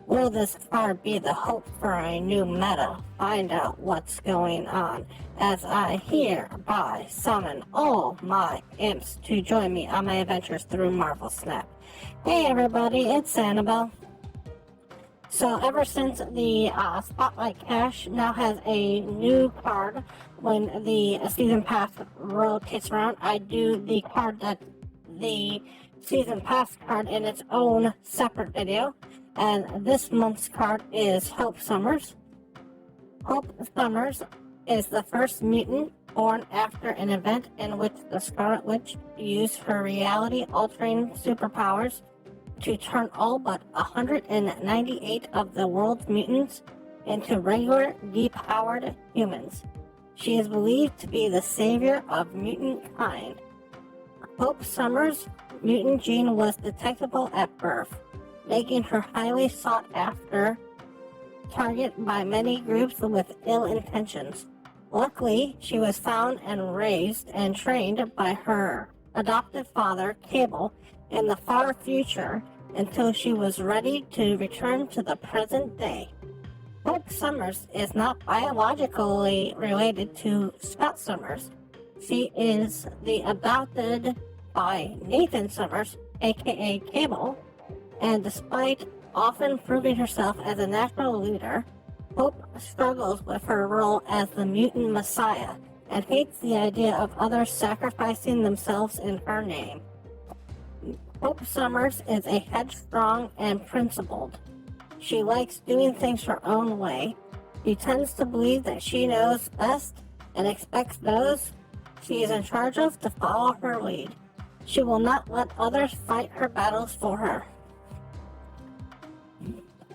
Will this card be the hope for a new meta? Find out what's going on as I hereby summon all my imps to join me on my adventures through Marvel Snap. Hey everybody, it's Annabelle. So ever since the Spotlight Cash now has a new card, when the season pass rotates around, I do the season pass card in its own separate video. And this month's card is Hope Summers. Hope Summers is the first mutant born after an event in which the Scarlet Witch used her reality-altering superpowers to turn all but 198 of the world's mutants into regular, depowered humans. She is believed to be the savior of mutant kind. Hope Summers' mutant gene was detectable at birth, making her highly sought after target by many groups with ill intentions. Luckily, she was found and raised and trained by her adoptive father, Cable, in the far future until she was ready to return to the present day. Hope Summers is not biologically related to Scott Summers. She is the adopted by Nathan Summers, aka Cable, and despite often proving herself as a natural leader, Hope struggles with her role as the mutant messiah and hates the idea of others sacrificing themselves in her name. Hope Summers is a headstrong and principled. She likes doing things her own way. She tends to believe that she knows best and expects those she is in charge of to follow her lead. She will not let others fight her battles for her.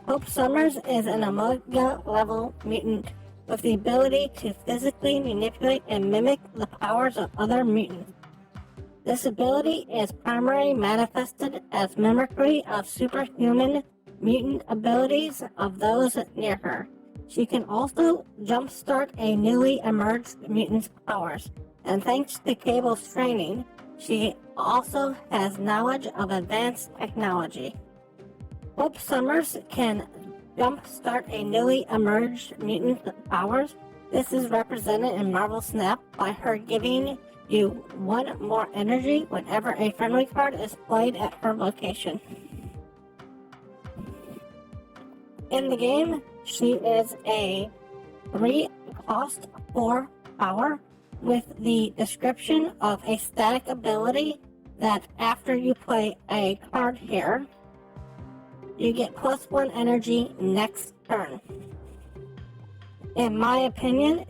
Hope Summers is an Omega-level mutant with the ability to physically manipulate and mimic the powers of other mutants. This ability is primarily manifested as mimicry of superhuman mutant abilities of those near her. She can also jumpstart a newly emerged mutant's powers, and thanks to Cable's training, she also has knowledge of advanced technology. Hope Summers can jumpstart a newly emerged mutant's powers. This is represented in Marvel Snap by her giving you 1 more energy whenever a friendly card is played at her location. In the game, she is a 3-cost 4 power with the description of a static ability that after you play a card here, you get +1 energy next turn. In my opinion,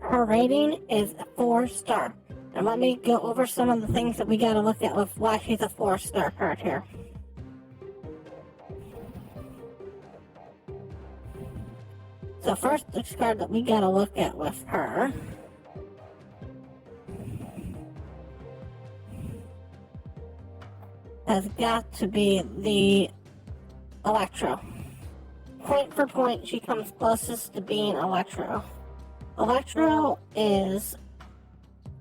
her rating is 4-star. And let me go over some of the things that we gotta look at with why she's a 4-star card here. So first, the card that we gotta look at with her has got to be the Electro. Point for point, she comes closest to being Electro. Electro is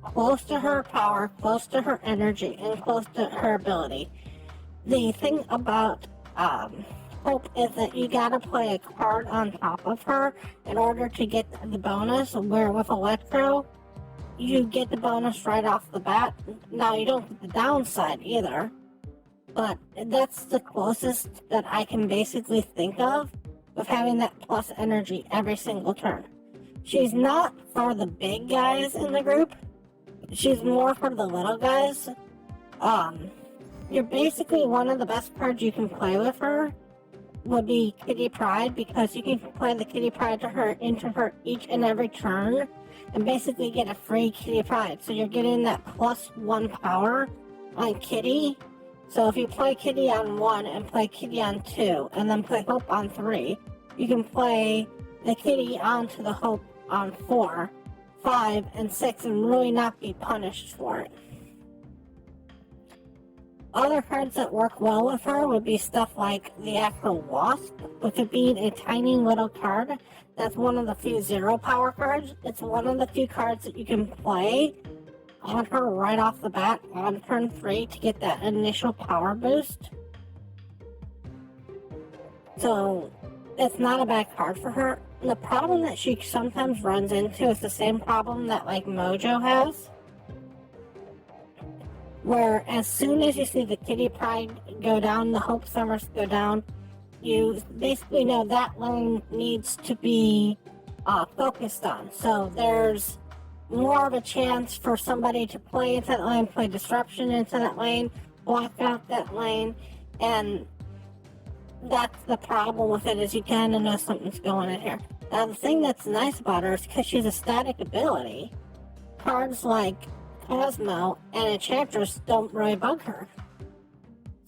close to her power, close to her energy, and close to her ability. The thing about Hope is that you gotta play a card on top of her in order to get the bonus, where with Electro, you get the bonus right off the bat. Now, you don't get the downside either, but that's the closest that I can basically think of having that plus energy every single turn. She's not for the big guys in the group. She's more for the little guys. You're basically one of the best cards you can play with her would be Kitty Pryde, because you can play the Kitty Pryde into her each and every turn and basically get a free Kitty Pryde. So you're getting that +1 power on Kitty. So if you play Kitty on 1 and play Kitty on 2 and then play Hope on 3, you can play the Kitty onto the Hope on 4, 5, and 6 and really not be punished for it. Other cards that work well with her would be stuff like the actual Wasp, with it being a tiny little card. That's one of the few 0 power cards. It's one of the few cards that you can play on her right off the bat on turn 3 to get that initial power boost. So it's not a bad card for her. The problem that she sometimes runs into is the same problem that like Mojo has, where as soon as you see the Kitty Pride go down, the Hope Summers go down, you basically know that lane needs to be focused on. So there's more of a chance for somebody to play into that lane, play disruption into that lane, block out that lane, and that's the problem with it, is you kind of know something's going in here. Now the thing that's nice about her is because she's a static ability, cards like Cosmo and Enchantress don't really bug her,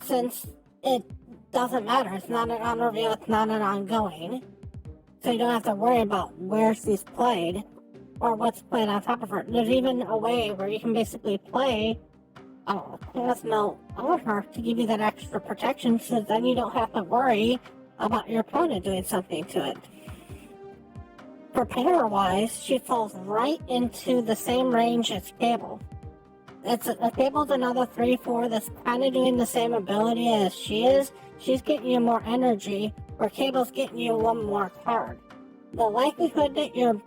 since it doesn't matter. It's not an on-reveal, it's not an ongoing, so you don't have to worry about where she's played or what's played on top of her. There's even a way where you can basically play Cosmo on her to give you that extra protection, so then you don't have to worry about your opponent doing something to it. For power-wise, she falls right into the same range as Cable. Cable's another 3-4 that's kind of doing the same ability as she is. She's getting you more energy, where Cable's getting you one more card. The likelihood that you're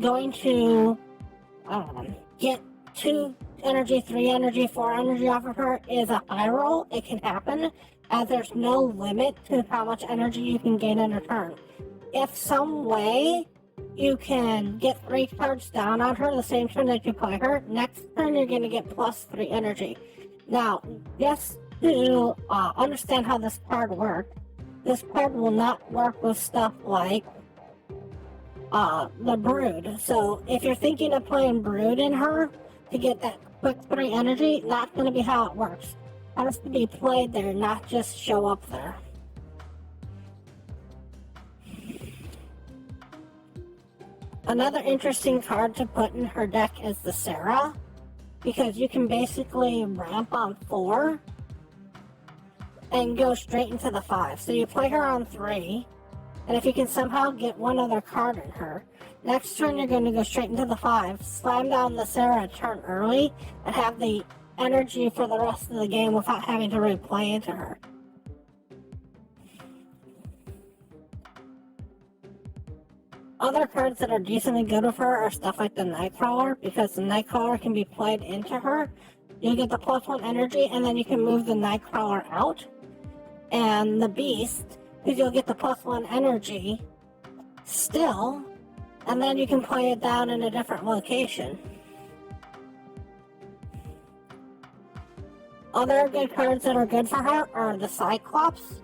going to get 2 energy, 3 energy, 4 energy off of her is a high roll. It can happen, as there's no limit to how much energy you can gain in a turn. If some way you can get 3 cards down on her the same turn that you play her, next turn you're going to get plus 3 energy. Now, just to understand how this card works, this card will not work with stuff like the Brood. So if you're thinking of playing Brood in her to get that quick 3 energy, that's going to be how it works. It has to be played there, not just show up there. Another interesting card to put in her deck is the Sarah, because you can basically ramp on 4 and go straight into the 5. So you play her on 3, and if you can somehow get one other card in her, next turn you're going to go straight into the 5, slam down the Sarah a turn early, and have the energy for the rest of the game without having to really play into her. Other cards that are decently good with her are stuff like the Nightcrawler, because the Nightcrawler can be played into her. You get the +1 energy, and then you can move the Nightcrawler out. And the Beast, because you'll get the +1 energy still, and then you can play it down in a different location. Other good cards that are good for her are the Cyclops,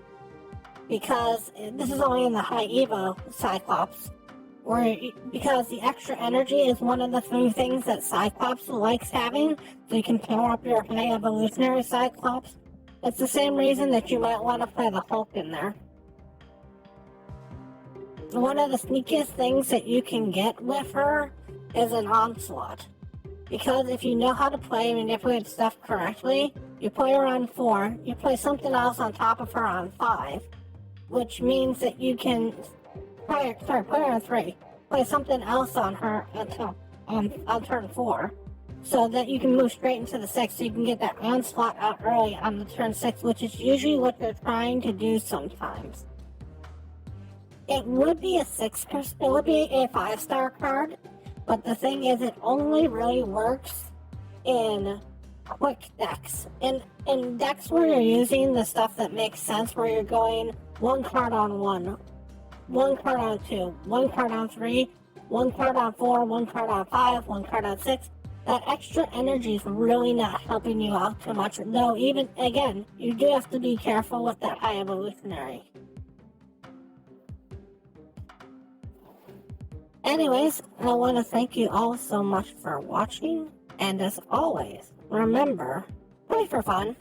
because this is only in the high Evo Cyclops, because the extra energy is one of the few things that Cyclops likes having, so you can power up your high evolutionary Cyclops. It's the same reason that you might want to play the Hulk in there. One of the sneakiest things that you can get with her is an Onslaught, because if you know how to play and manipulate stuff correctly, you play her on 4, you play something else on top of her on 5, which means that you can play her on 3, play something else on her on turn 4, so that you can move straight into the 6, so you can get that Onslaught out early on the turn 6, which is usually what you're trying to do sometimes. It would be a 5-star card, but the thing is, it only really works in quick decks. In decks where you're using the stuff that makes sense, where you're going 1 card on 1, 1 card on 2, 1 card on 3, 1 card on 4, 1 card on 5, 1 card on 6, that extra energy is really not helping you out too much. Though, even, again, you do have to be careful with that high evolutionary. Anyways, I want to thank you all so much for watching, and as always, remember, play for fun.